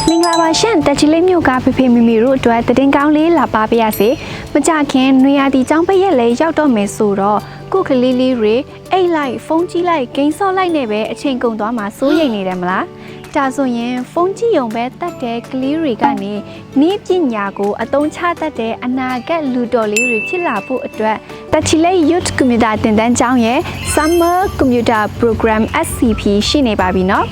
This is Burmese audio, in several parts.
မင်္ဂလာပါရှင်တက်ချီလေးမျိုးကဖေဖေမီမီတို့အတွက်တည်င်းကောင်းလေးလာပါပြရစေမကြခင်နွေရာသီကျောင်းပိတ်ရက်လေးရောက်တော့မယ်ဆိုတော့ကုကလေးလေးတွေအိတ်လိုက်ဖုန်းကြည့်လိုက်ဂိမ်းဆော့လိုက်နဲ့ပဲအချိန်ကုန်သွားမှာစိုးရိမ်နေတယ်မလားဒါဆိုရင်ဖုန်းကြည့်ရုံပဲတတ်တဲ့ကလေးတွေကနေနည်းပညာကိုအသုံးချတတ်တဲ့အနာဂတ်လူတော်လေးတွေဖြစ်လာဖို့အတွက်တက်ချီလေး Youth Computer သင်တန်းကျောင်းရဲ့ Summer Computer Program SCP ရှိနေပါပြီနော်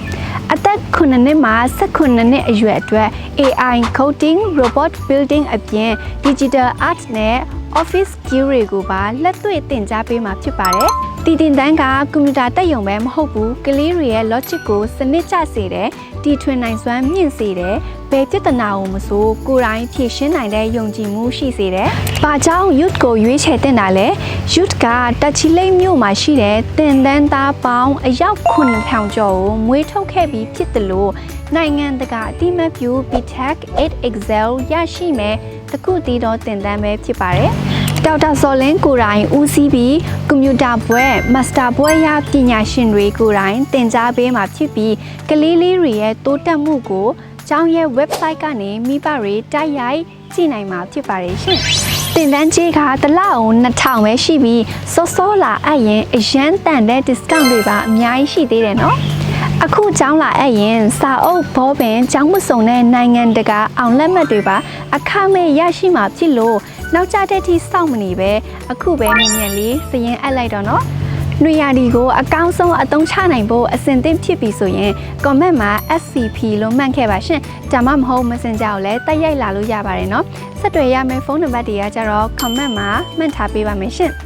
အသက်9နှစ်မှ19နှစ်အရွယ်အတွက် AI coding robot building အပြင် digital art နဲ့ office skill တွေကိုပါလက်တွေ့သင်ကြားပေးမှာဖြစ်ပါတယ်။ဒီသင်တန်းကကွန်ပျူတာတက်ရုံပဲမဟုတ်ဘူးကလေးတွေရဲ့ logic ကိုစနစ်ကျစေတယ်တီထွင်နိုင်စွမ်းမြင့်စေတယ်ဘယ်ပြဿနာကိုမဆိုကိုယ်တိုင်ဖြေရှင်းနိုင်တဲ့ယုံကြည်မှုရှိစေတယ်။ဘာကြောင့် youth ကိုရွေးချယ်တင်တာလဲ youth ကတက်ချီလိမ့်မြို့မှာရှိတဲ့သင်တန်းသားပေါင်းအယောက်9000ကျော်ကိုမွေးထုတ်ခဲ့ပြီးဖြစ်တယ်လို့နိုင်ငံတကာအတိမတ်ပြု BTEC 8 Excel ရရှိမယ်တခုတည်းတော့သင်တန်းပဲဖြစ်ပါတယ်။ဒေါက်တာစော်လင်းကိုယ်တိုင်ဦးစီးပြီးကွန်ပျူတာဘွဲ့မာစတာဘွဲ့ရပညာရှင်တွေကိုယ်တိုင်သင်ကြားပေးမှာဖြစ်ပြီးကလေးလေးတွေရဲ့တိုးတက်မှုကိုကျောင်းရဲ့ website ကနေမိဘတွေတိုက်ရိုက်ကြည့်နိုင်မှာဖြစ်ပါတယ်ရှင်။သင်တန်းကြေးကတစ်လအောင်2000ပဲရှိပြီးစောစောလာအပ်ရင်အရန်တန်တဲ့ discount တွေပါအများကြီးရှိသေးတယ်နော်။အခုကျောင်းလာအပ်ရင်စာအုပ်ဘောပင်ကျောင်းမစုံတဲ့နိုင်ငံတကာအောင်လက်မှတ်တွေပါအခမဲ့ရရှိမှာဖြစ်လို့နောက်ကျတဲ့ထိစောင့်မနေပဲအခုပဲမြင်မြင်လေးစရင်အပ်လိုက်တော့နော်။နွေရာသီကိုအကောင်းဆုံးအသုံးချနိုင်ဖို့အဆင်သင့်ဖြစ်ပြီဆိုရင် comment မှာ SCP လို့မှတ်ခဲ့ပါရှင်။ဒါမှမဟုတ် Messenger ကိုလည်းတိုက်ရိုက်လာလို့ရပါတယ်နော်။ဆက်သွယ်ရမယ့်ဖုန်းနံပါတ်တွေကကြတော့ comment မှာမှတ်ထားပေးပါမယ်ရှင်။